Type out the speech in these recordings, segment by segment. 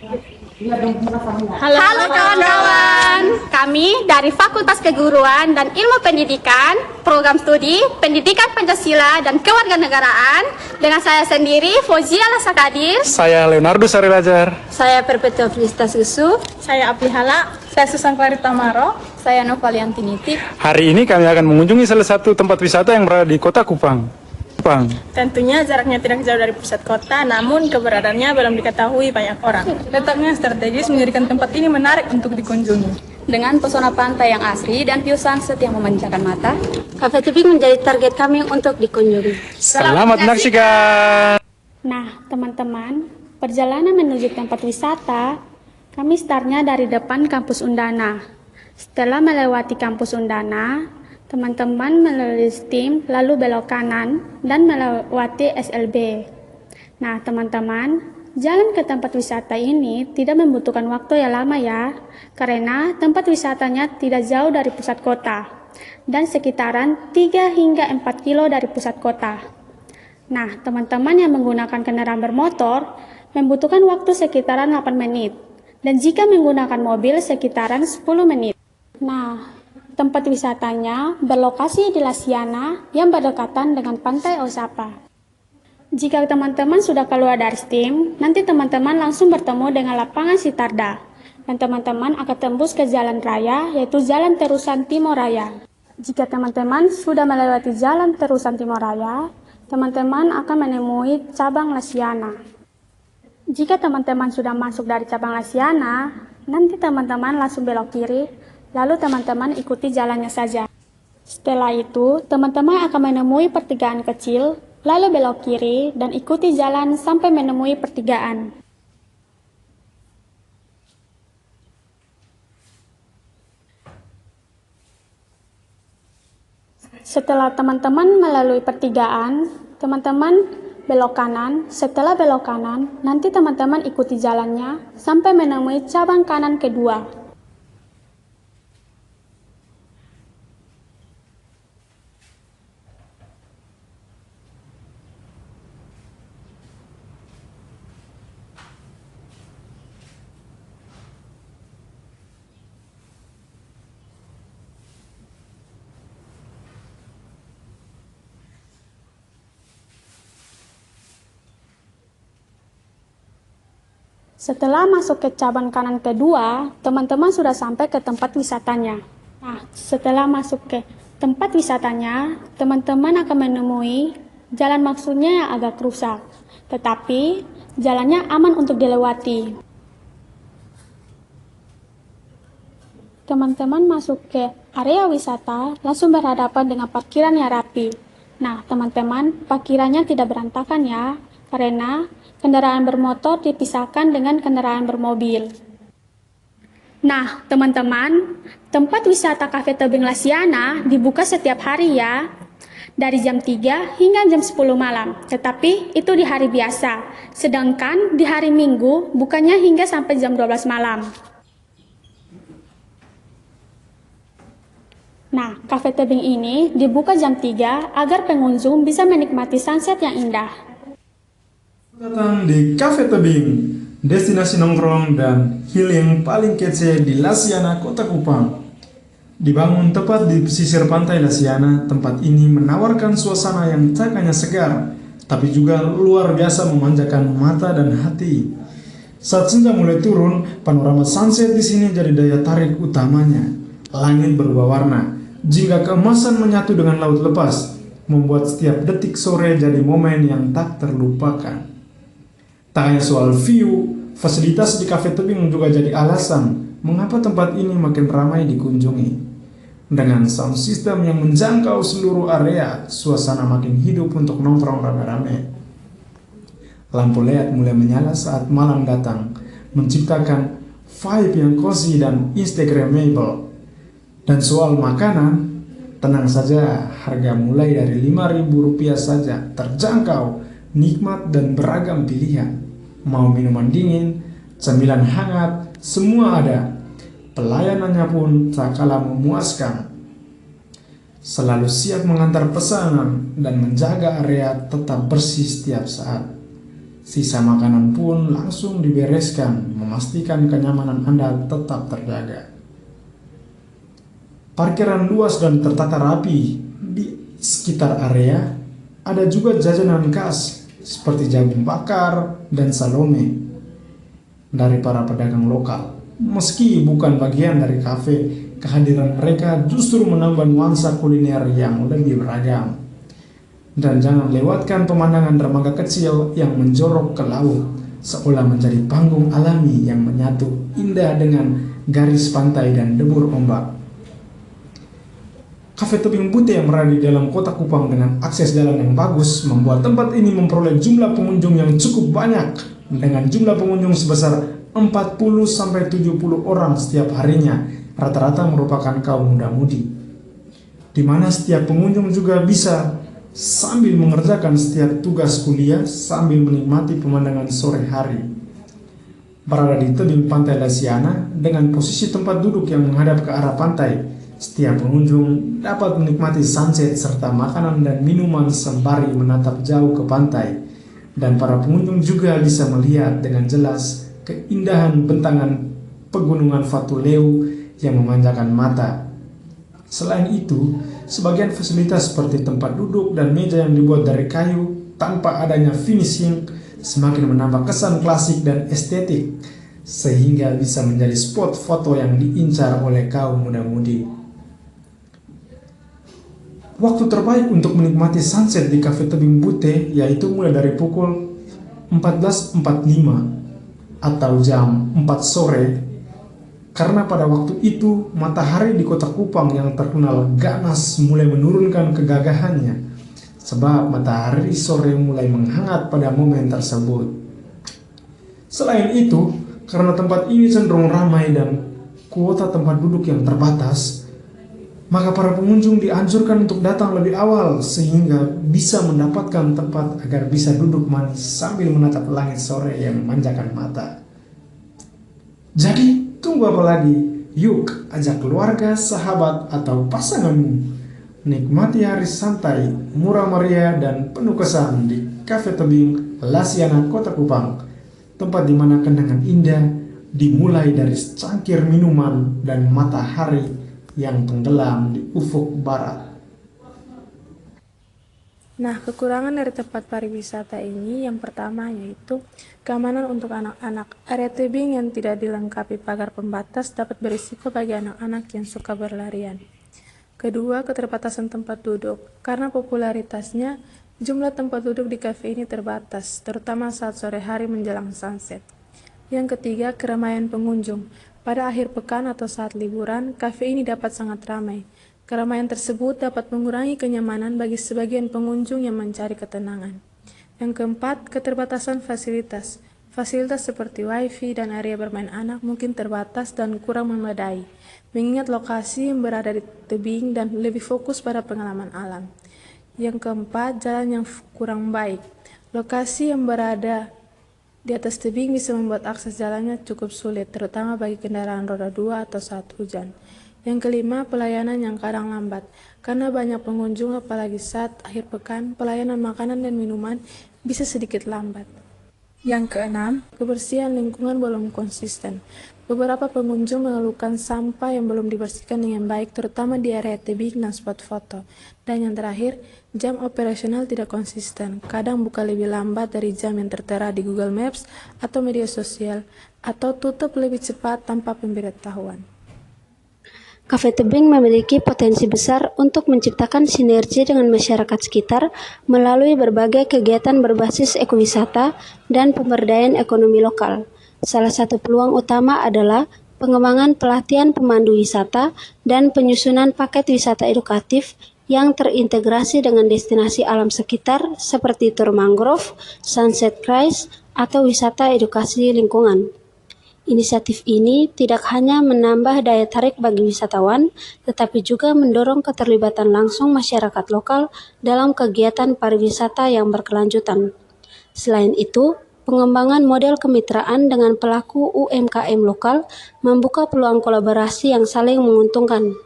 Halo kawan-kawan, kami dari Fakultas Keguruan dan Ilmu Pendidikan, Program Studi Pendidikan Pancasila dan Kewarganegaraan, dengan saya sendiri, Fauzia Lasakadir. Saya Leonardo Sarilajar. Saya Perpetua Felicitas Yusuf. Saya Apli Hala. Saya Susan Clarita Maro. Saya Novalianti Nitip. Hari ini kami akan mengunjungi salah satu tempat wisata yang berada di kota Kupang. Tentunya jaraknya tidak jauh dari pusat kota, namun keberadaannya belum diketahui banyak orang. Letaknya strategis menjadikan tempat ini menarik untuk dikunjungi. Dengan pesona pantai yang asri dan view sunset yang memanjakan mata, Cafe Tebing menjadi target kami untuk dikunjungi. Selamat menyaksikan! Nah, teman-teman, perjalanan menuju tempat wisata, kami startnya dari depan kampus Undana. Setelah melewati kampus Undana, teman-teman melalui STIM, lalu belok kanan, dan melewati SLB. Nah, teman-teman, jalan ke tempat wisata ini tidak membutuhkan waktu yang lama ya, karena tempat wisatanya tidak jauh dari pusat kota, dan sekitaran 3 hingga 4 kilo dari pusat kota. Nah, teman-teman yang menggunakan kendaraan bermotor membutuhkan waktu sekitaran 8 menit, dan jika menggunakan mobil sekitaran 10 menit. Nah, tempat wisatanya berlokasi di Lasiana yang berdekatan dengan Pantai Osapa. Jika teman-teman sudah keluar dari STIM, nanti teman-teman langsung bertemu dengan lapangan Sitarda. Dan teman-teman akan tembus ke jalan raya, yaitu Jalan Terusan Timur Raya. Jika teman-teman sudah melewati Jalan Terusan Timur Raya, teman-teman akan menemui cabang Lasiana. Jika teman-teman sudah masuk dari cabang Lasiana, nanti teman-teman langsung belok kiri, lalu teman-teman ikuti jalannya saja. Setelah itu, teman-teman akan menemui pertigaan kecil, lalu belok kiri dan ikuti jalan sampai menemui pertigaan. Setelah teman-teman melalui pertigaan, teman-teman belok kanan. Setelah belok kanan, nanti teman-teman ikuti jalannya sampai menemui cabang kanan kedua. Setelah masuk ke cabang kanan kedua, teman-teman sudah sampai ke tempat wisatanya. Nah, setelah masuk ke tempat wisatanya, teman-teman akan menemui jalan maksudnya yang agak rusak, tetapi jalannya aman untuk dilewati. Teman-teman masuk ke area wisata, langsung berhadapan dengan parkiran yang rapi. Nah, teman-teman, parkirannya tidak berantakan ya, karena kendaraan bermotor dipisahkan dengan kendaraan bermobil. Nah, teman-teman, tempat wisata Cafe Tebing Lasiana dibuka setiap hari ya, dari jam 3 hingga jam 10 malam. Tetapi itu di hari biasa, sedangkan di hari Minggu bukanya hingga sampai jam 12 malam. Nah, Cafe Tebing ini dibuka jam 3 agar pengunjung bisa menikmati sunset yang indah. Datang di Cafe Tebing, destinasi nongkrong dan healing paling kece di Lasiana, Kota Kupang. Dibangun tepat di pesisir pantai Lasiana, tempat ini menawarkan suasana yang tak hanya segar, tapi juga luar biasa memanjakan mata dan hati. Saat senja mulai turun, panorama sunset di sini jadi daya tarik utamanya. Langit berubah warna, jingga keemasan menyatu dengan laut lepas, membuat setiap detik sore jadi momen yang tak terlupakan. Tak hanya soal view, fasilitas di Cafe Tebing juga jadi alasan mengapa tempat ini makin ramai dikunjungi. Dengan sound system yang menjangkau seluruh area, suasana makin hidup untuk nongkrong rame-rame. Lampu LED mulai menyala saat malam datang, menciptakan vibe yang cozy dan instagramable. Dan soal makanan, tenang saja, harga mulai dari Rp5.000 saja, terjangkau, nikmat dan beragam pilihan. Mau minuman dingin, cemilan hangat, semua ada. Pelayanannya pun tak kalah memuaskan. Selalu siap mengantar pesanan dan menjaga area tetap bersih setiap saat. Sisa makanan pun langsung dibereskan, memastikan kenyamanan Anda tetap terjaga. Parkiran luas dan tertata rapi di sekitar area. Ada juga jajanan khas seperti jagung bakar dan salome dari para pedagang lokal. Meski bukan bagian dari kafe, kehadiran mereka justru menambah nuansa kuliner yang lebih beragam. Dan jangan lewatkan pemandangan dermaga kecil yang menjorok ke laut, seolah menjadi panggung alami yang menyatu indah dengan garis pantai dan debur ombak. Kafe Tebing Bute yang berada di dalam kota Kupang dengan akses jalan yang bagus membuat tempat ini memperoleh jumlah pengunjung yang cukup banyak, dengan jumlah pengunjung sebesar 40-70 orang setiap harinya, rata-rata merupakan kaum muda-mudi, di mana setiap pengunjung juga bisa sambil mengerjakan setiap tugas kuliah sambil menikmati pemandangan sore hari. Berada di tebing pantai Lasiana dengan posisi tempat duduk yang menghadap ke arah pantai, setiap pengunjung dapat menikmati sunset serta makanan dan minuman sembari menatap jauh ke pantai, dan para pengunjung juga bisa melihat dengan jelas keindahan bentangan pegunungan Fatuleu yang memanjakan mata. Selain itu, sebagian fasilitas seperti tempat duduk dan meja yang dibuat dari kayu tanpa adanya finishing semakin menambah kesan klasik dan estetik, sehingga bisa menjadi spot foto yang diincar oleh kaum muda-mudi. Waktu terbaik untuk menikmati sunset di Cafe Tebing Bute yaitu mulai dari pukul 14.45 atau jam 4 sore, karena pada waktu itu matahari di kota Kupang yang terkenal ganas mulai menurunkan kegagahannya, sebab matahari sore mulai menghangat pada momen tersebut. Selain itu, karena tempat ini cenderung ramai dan kuota tempat duduk yang terbatas, maka para pengunjung dianjurkan untuk datang lebih awal sehingga bisa mendapatkan tempat agar bisa duduk manis sambil menatap langit sore yang memanjakan mata. Jadi, tunggu apa lagi? Yuk, ajak keluarga, sahabat, atau pasanganmu nikmati hari santai, murah meriah, dan penuh kesan di Cafe Tebing Lasiana, Kota Kupang. Tempat di mana kenangan indah dimulai dari secangkir minuman dan matahari yang tenggelam di ufuk barat. Nah, kekurangan dari tempat pariwisata ini yang pertama yaitu keamanan untuk anak-anak. Area tebing yang tidak dilengkapi pagar pembatas dapat berisiko bagi anak-anak yang suka berlarian. Kedua, keterbatasan tempat duduk. Karena popularitasnya, jumlah tempat duduk di kafe ini terbatas, terutama saat sore hari menjelang sunset. Yang ketiga, keramaian pengunjung. Pada akhir pekan atau saat liburan, kafe ini dapat sangat ramai. Keramaian tersebut dapat mengurangi kenyamanan bagi sebagian pengunjung yang mencari ketenangan. Yang keempat, keterbatasan fasilitas. Fasilitas seperti wifi dan area bermain anak mungkin terbatas dan kurang memadai, mengingat lokasi yang berada di tebing dan lebih fokus pada pengalaman alam. Yang keempat, jalan yang kurang baik. Lokasi yang berada di atas tebing bisa membuat akses jalannya cukup sulit, terutama bagi kendaraan roda 2 atau saat hujan. Yang kelima, pelayanan yang kadang lambat. Karena banyak pengunjung apalagi saat akhir pekan, pelayanan makanan dan minuman bisa sedikit lambat. Yang keenam, kebersihan lingkungan belum konsisten. Beberapa pengunjung mengeluhkan sampah yang belum dibersihkan dengan baik, terutama di area tebing dan spot foto. Dan yang terakhir, jam operasional tidak konsisten. Kadang buka lebih lambat dari jam yang tertera di Google Maps atau media sosial, atau tutup lebih cepat tanpa pemberitahuan. Cafe Tebing memiliki potensi besar untuk menciptakan sinergi dengan masyarakat sekitar melalui berbagai kegiatan berbasis ekowisata dan pemberdayaan ekonomi lokal. Salah satu peluang utama adalah pengembangan pelatihan pemandu wisata dan penyusunan paket wisata edukatif yang terintegrasi dengan destinasi alam sekitar seperti tur mangrove, sunset cruise, atau wisata edukasi lingkungan. Inisiatif ini tidak hanya menambah daya tarik bagi wisatawan, tetapi juga mendorong keterlibatan langsung masyarakat lokal dalam kegiatan pariwisata yang berkelanjutan. Selain itu, pengembangan model kemitraan dengan pelaku UMKM lokal membuka peluang kolaborasi yang saling menguntungkan.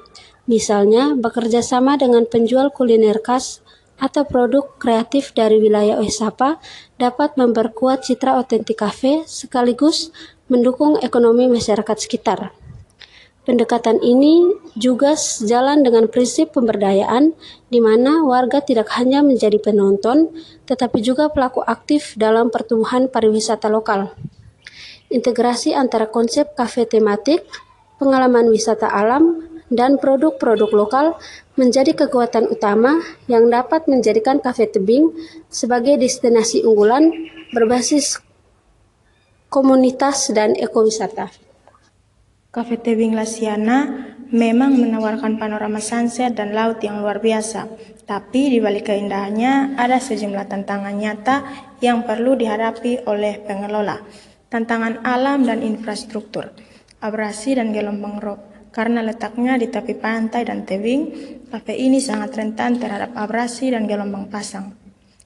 Misalnya, bekerja sama dengan penjual kuliner khas atau produk kreatif dari wilayah Oesapa dapat memperkuat citra otentik kafe sekaligus mendukung ekonomi masyarakat sekitar. Pendekatan ini juga sejalan dengan prinsip pemberdayaan di mana warga tidak hanya menjadi penonton, tetapi juga pelaku aktif dalam pertumbuhan pariwisata lokal. Integrasi antara konsep kafe tematik, pengalaman wisata alam, dan produk-produk lokal menjadi kekuatan utama yang dapat menjadikan Kafe Tebing sebagai destinasi unggulan berbasis komunitas dan ekowisata. Kafe Tebing Lasiana memang menawarkan panorama sunset dan laut yang luar biasa, tapi di balik keindahannya ada sejumlah tantangan nyata yang perlu dihadapi oleh pengelola. Tantangan alam dan infrastruktur, abrasi dan gelombang rob. Karena letaknya di tepi pantai dan tebing, kafe ini sangat rentan terhadap abrasi dan gelombang pasang.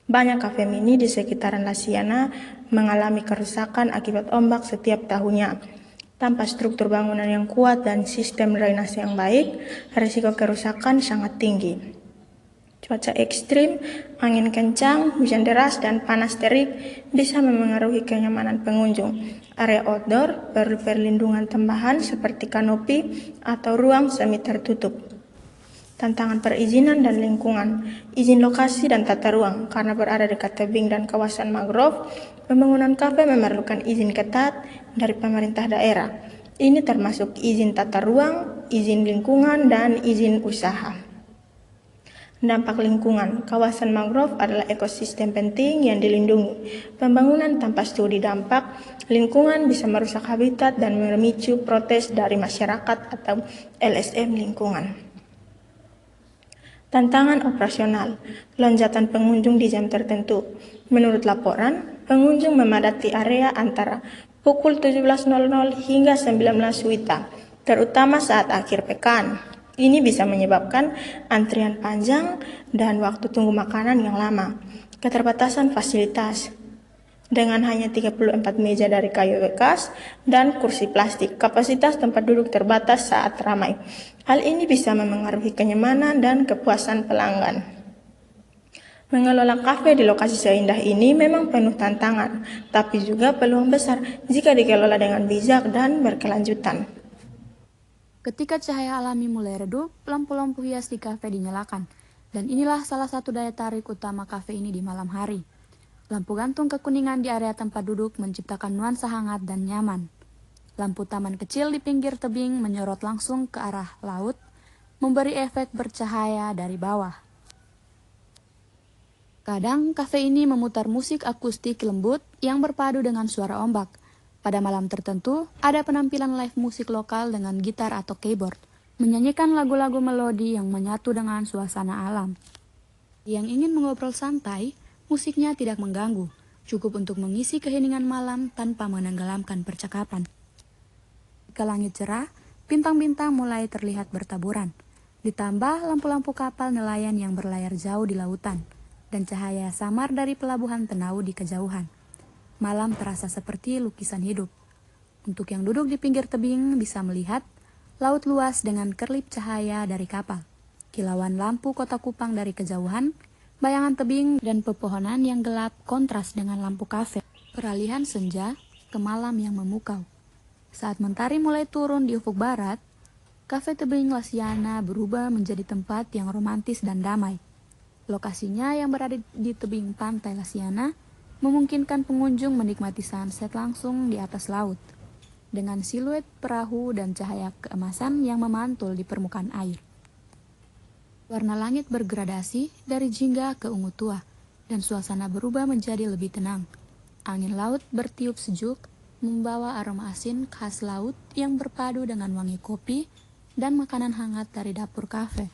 Banyak kafe mini di sekitaran Lasiana mengalami kerusakan akibat ombak setiap tahunnya. Tanpa struktur bangunan yang kuat dan sistem drainase yang baik, risiko kerusakan sangat tinggi. Cuaca ekstrim, angin kencang, hujan deras, dan panas terik bisa memengaruhi kenyamanan pengunjung. Area outdoor perlu perlindungan tambahan seperti kanopi atau ruang semi tertutup. Tantangan perizinan dan lingkungan, izin lokasi dan tata ruang. Karena berada dekat tebing dan kawasan mangrove, pembangunan kafe memerlukan izin ketat dari pemerintah daerah. Ini termasuk izin tata ruang, izin lingkungan, dan izin usaha. Dampak lingkungan, kawasan mangrove adalah ekosistem penting yang dilindungi. Pembangunan tanpa studi dampak lingkungan bisa merusak habitat dan memicu protes dari masyarakat atau LSM lingkungan. Tantangan operasional, lonjakan pengunjung di jam tertentu. Menurut laporan, pengunjung memadati area antara pukul 17.00 hingga 19 WITA, terutama saat akhir pekan. Ini bisa menyebabkan antrian panjang dan waktu tunggu makanan yang lama. Keterbatasan fasilitas. Dengan hanya 34 meja dari kayu bekas dan kursi plastik, kapasitas tempat duduk terbatas saat ramai. Hal ini bisa memengaruhi kenyamanan dan kepuasan pelanggan. Mengelola kafe di lokasi seindah ini memang penuh tantangan, tapi juga peluang besar jika dikelola dengan bijak dan berkelanjutan. Ketika cahaya alami mulai redup, lampu-lampu hias di kafe dinyalakan. Dan inilah salah satu daya tarik utama kafe ini di malam hari. Lampu gantung kekuningan di area tempat duduk menciptakan nuansa hangat dan nyaman. Lampu taman kecil di pinggir tebing menyorot langsung ke arah laut, memberi efek bercahaya dari bawah. Kadang kafe ini memutar musik akustik lembut yang berpadu dengan suara ombak. Pada malam tertentu, ada penampilan live musik lokal dengan gitar atau keyboard, menyanyikan lagu-lagu melodi yang menyatu dengan suasana alam. Yang ingin mengobrol santai, musiknya tidak mengganggu, cukup untuk mengisi keheningan malam tanpa menenggelamkan percakapan. Ke langit cerah, bintang-bintang mulai terlihat bertaburan, ditambah lampu-lampu kapal nelayan yang berlayar jauh di lautan, dan cahaya samar dari pelabuhan Tenau di kejauhan. Malam terasa seperti lukisan hidup. Untuk yang duduk di pinggir tebing bisa melihat laut luas dengan kerlip cahaya dari kapal, kilauan lampu kota Kupang dari kejauhan, bayangan tebing dan pepohonan yang gelap kontras dengan lampu kafe. Peralihan senja ke malam yang memukau. Saat mentari mulai turun di ufuk barat, Kafe Tebing Lasiana berubah menjadi tempat yang romantis dan damai. Lokasinya yang berada di tebing pantai Lasiana memungkinkan pengunjung menikmati sunset langsung di atas laut, dengan siluet perahu dan cahaya keemasan yang memantul di permukaan air. Warna langit bergradasi dari jingga ke ungu tua, dan suasana berubah menjadi lebih tenang. Angin laut bertiup sejuk, membawa aroma asin khas laut yang berpadu dengan wangi kopi dan makanan hangat dari dapur kafe.